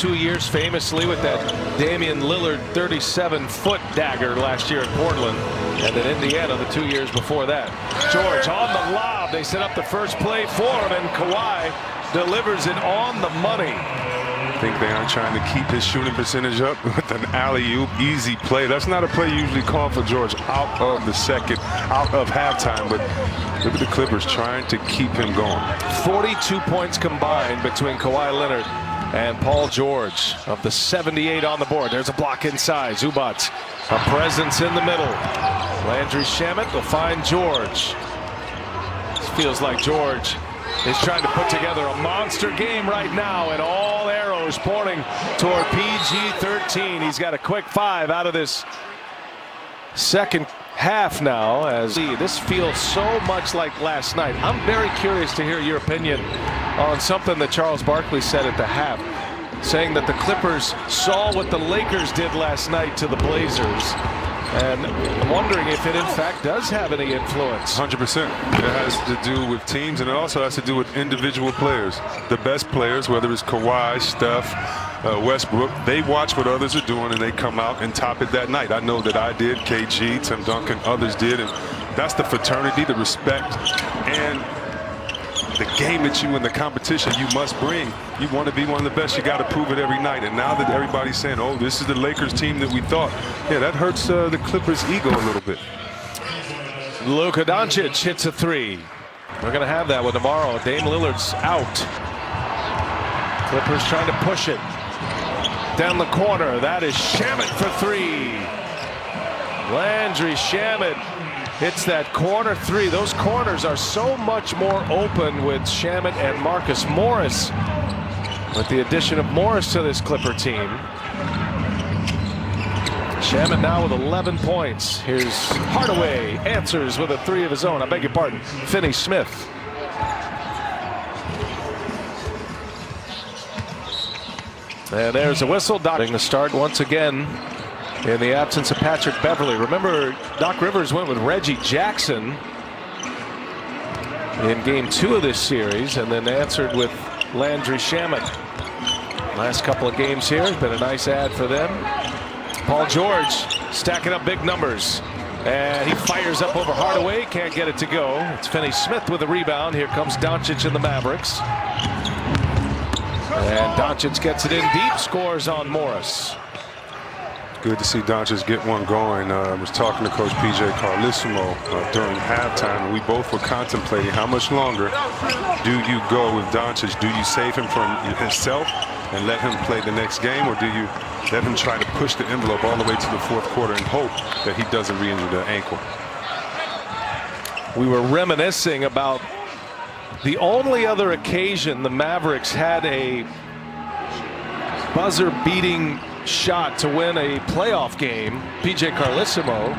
2 years famously with that Damian Lillard 37-foot dagger last year in Portland, and then Indiana the 2 years before that. George on the lob. They set up the first play for him, and Kawhi delivers it on the money. I think they are trying to keep his shooting percentage up with an alley-oop easy play. That's not a play usually called for George out of halftime, but look at the Clippers trying to keep him going. 42 points combined between Kawhi Leonard and Paul George of the 78 on the board. There's a block inside. Zubac, a presence in the middle. Landry Shamet will find George. It feels like George is trying to put together a monster game right now, and all arrows pointing toward PG-13. He's got a quick 5 out of this second half now. As this feels so much like last night. I'm very curious to hear your opinion on something that Charles Barkley said at the half, saying that the Clippers saw what the Lakers did last night to the Blazers. And I'm wondering if it in fact does have any influence. 100%. It has to do with teams, and it also has to do with individual players. The best players, whether it's Kawhi, Steph, Westbrook, they watch what others are doing and they come out and top it that night. I know that I did, KG, Tim Duncan, others did, and that's the fraternity, the respect, and the game that you and the competition you must bring. You want to be one of the best, you got to prove it every night. And now that everybody's saying, oh, this is the Lakers team that we thought, yeah, that hurts the Clippers' ego a little bit. Luka Doncic hits a 3. We're going to have that one tomorrow. Dame Lillard's out. Clippers trying to push it down the corner. That is Shamet for 3. Landry Shamet hits that corner 3. Those corners are so much more open with Shamet and Marcus Morris. With the addition of Morris to this Clipper team. Shamet now with 11 points. Here's Hardaway, answers with a 3 of his own. I beg your pardon, Finney-Smith. And there's a whistle. Dotting the start once again in the absence of Patrick Beverley. Remember, Doc Rivers went with Reggie Jackson in game 2 of this series, and then answered with Landry Shamet. Last couple of games here has been a nice ad for them. Paul George stacking up big numbers, and he fires up over Hardaway, can't get it to go. It's Finney-Smith with a rebound. Here comes Doncic and the Mavericks, and Doncic gets it in deep, scores on Morris. Good to see Doncic get one going. I was talking to Coach PJ Carlissimo during halftime, and we both were contemplating how much longer do you go with Doncic? Do you save him from himself and let him play the next game, or do you let him try to push the envelope all the way to the fourth quarter and hope that he doesn't re-injure the ankle? We were reminiscing about the only other occasion the Mavericks had a buzzer-beating shot to win a playoff game. PJ Carlissimo,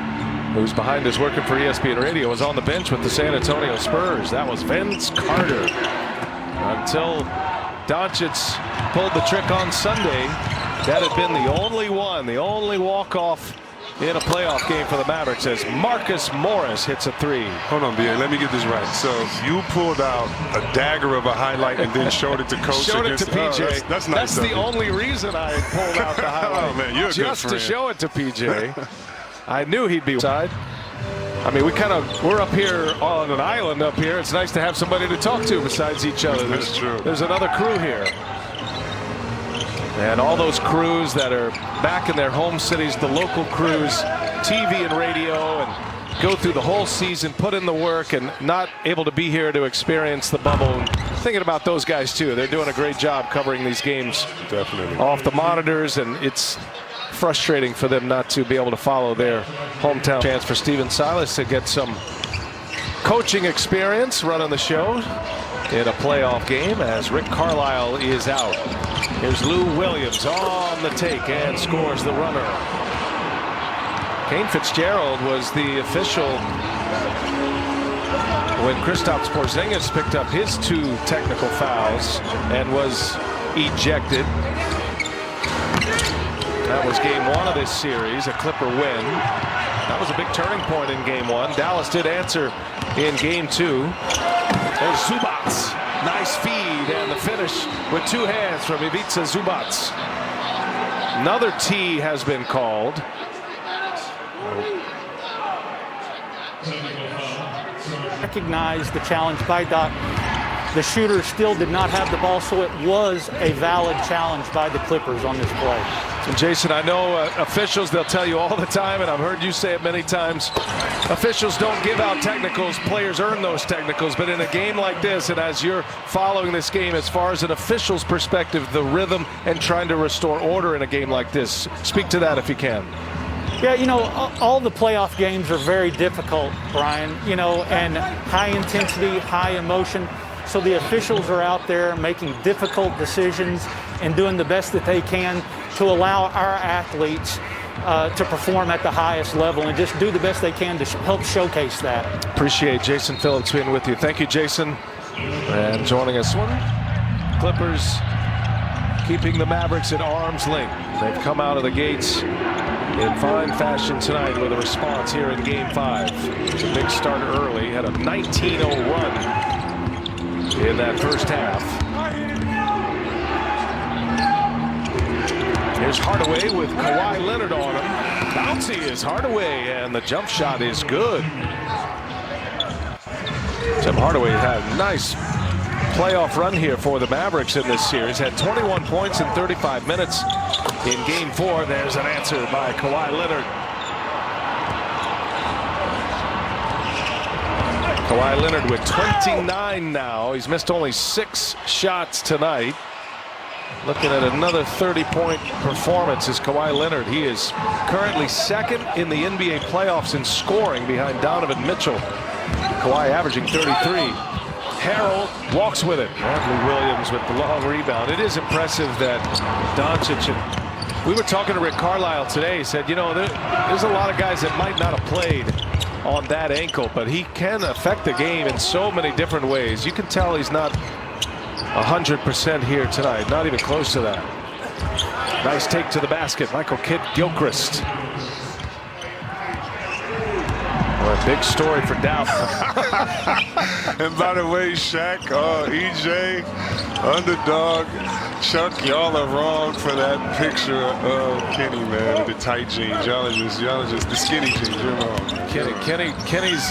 who's behind us working for ESPN Radio, was on the bench with the San Antonio Spurs. That was Vince Carter. Until Doncic pulled the trick on Sunday, that had been the only one, the only walk-off in a playoff game for the Mavericks, as Marcus Morris hits a 3. Hold on, B.A., let me get this right. So you pulled out a dagger of a highlight and then showed it to Coach. Showed it to PJ. Oh, that's nice. That's the only reason I pulled out the highlight. Oh, man, you're a just good friend. to show it to PJ. I knew he'd be side. I mean, we're up here on an island up here. It's nice to have somebody to talk to besides each other. That's true. There's another crew here. And all those crews that are back in their home cities, the local crews, TV and radio, and go through the whole season, put in the work, and not able to be here to experience the bubble. Thinking about those guys too. They're doing a great job covering these games. Definitely. Off the monitors, and it's frustrating for them not to be able to follow their hometown. Chance for Steven Silas to get some coaching experience running the show in a playoff game as Rick Carlisle is out. Here's Lou Williams on the take and scores the runner. Kane Fitzgerald was the official when Kristaps Porzingis picked up his 2 technical fouls and was ejected. That was game 1 of this series, a Clipper win. That was a big turning point in game 1. Dallas did answer in game 2. There's Zubac Nice feed, and the finish with two hands from Ivica Zubac. Another tee has been called. Recognized the challenge by Doc. The shooter still did not have the ball, so it was a valid challenge by the Clippers on this play. And Jason, I know officials, they'll tell you all the time, and I've heard you say it many times, officials don't give out technicals, players earn those technicals. But in a game like this, and as you're following this game, as far as an official's perspective, the rhythm and trying to restore order in a game like this, speak to that if you can. Yeah, you know, all the playoff games are very difficult, Brian, you know, and high intensity, high emotion. So the officials are out there making difficult decisions and doing the best that they can to allow our athletes to perform at the highest level and just do the best they can to help showcase that. Appreciate Jason Phillips being with you. Thank you, Jason, and joining us. Clippers keeping the Mavericks at arm's length. They've come out of the gates in fine fashion tonight with a response here in Game 5. It's a big start early. Had a 19-0 run in that first half. Here's Hardaway with Kawhi Leonard on him. Bouncy is Hardaway, and the jump shot is good. Tim Hardaway had a nice playoff run here for the Mavericks in this series. Had 21 points in 35 minutes in Game 4. There's an answer by Kawhi Leonard. Kawhi Leonard with 29 now. He's missed only 6 shots tonight. Looking at another 30-point performance is Kawhi Leonard. He is currently second in the NBA playoffs in scoring behind Donovan Mitchell. Kawhi averaging 33. Harrell walks with it. Anthony Williams with the long rebound. It is impressive that Doncic, and we were talking to Rick Carlisle today, he said, you know, there's a lot of guys that might not have played on that ankle, but he can affect the game in so many different ways. You can tell he's not 100% here tonight, not even close to that. Nice take to the basket, Michael Kidd-Gilchrist. Well, a big story for Dallas. And by the way, Shaq, EJ, Underdog, Chuck, y'all are wrong for that picture of Kenny, man, with the tight jeans. Y'all are just the skinny jeans. You're wrong. Kenny's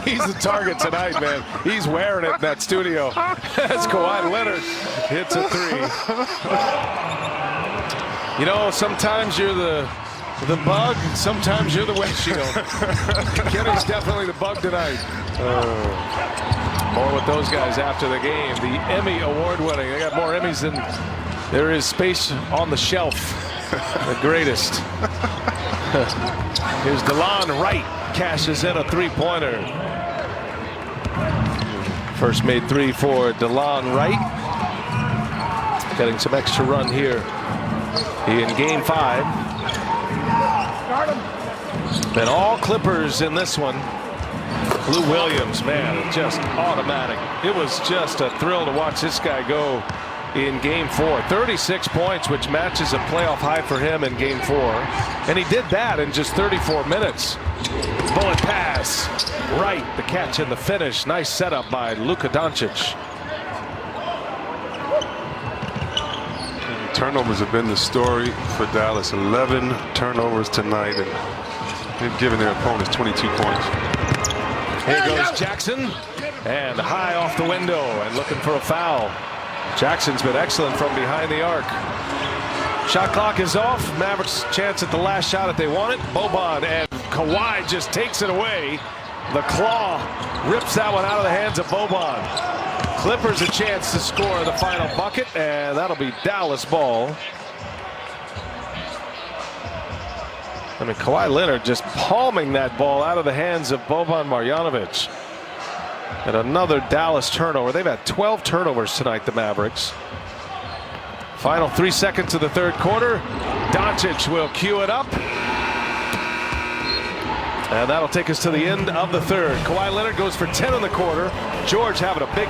he's the target tonight, man. He's wearing it in that studio as Kawhi Leonard hits a 3. You know, sometimes you're the bug, sometimes you're the windshield. Kenny's definitely the bug tonight. More with those guys after the game. The Emmy award winning. They got more Emmys than there is space on the shelf. The greatest. Here's DeLon Wright. Cashes in a 3-pointer. First made 3 for DeLon Wright. Getting some extra run here in Game 5. Been all Clippers in this one. Lou Williams, man, just automatic. It was just a thrill to watch this guy go in Game 4. 36 points, which matches a playoff high for him in Game 4. And he did that in just 34 minutes. Bullet pass. Right, the catch and the finish. Nice setup by Luka Doncic. Turnovers have been the story for Dallas. 11 turnovers tonight, and they've given their opponents 22 points. Here goes Jackson, and high off the window and looking for a foul. Jackson's been excellent from behind the arc. Shot clock is off. Mavericks chance at the last shot if they want it. Boban, and Kawhi just takes it away. The claw rips that one out of the hands of Boban. Clippers a chance to score the final bucket, and that'll be Dallas ball. I mean, Kawhi Leonard just palming that ball out of the hands of Boban Marjanovic. And another Dallas turnover. They've had 12 turnovers tonight, the Mavericks. Final 3 seconds of the third quarter. Doncic will cue it up. And that'll take us to the end of the third. Kawhi Leonard goes for 10 in the quarter. George having a big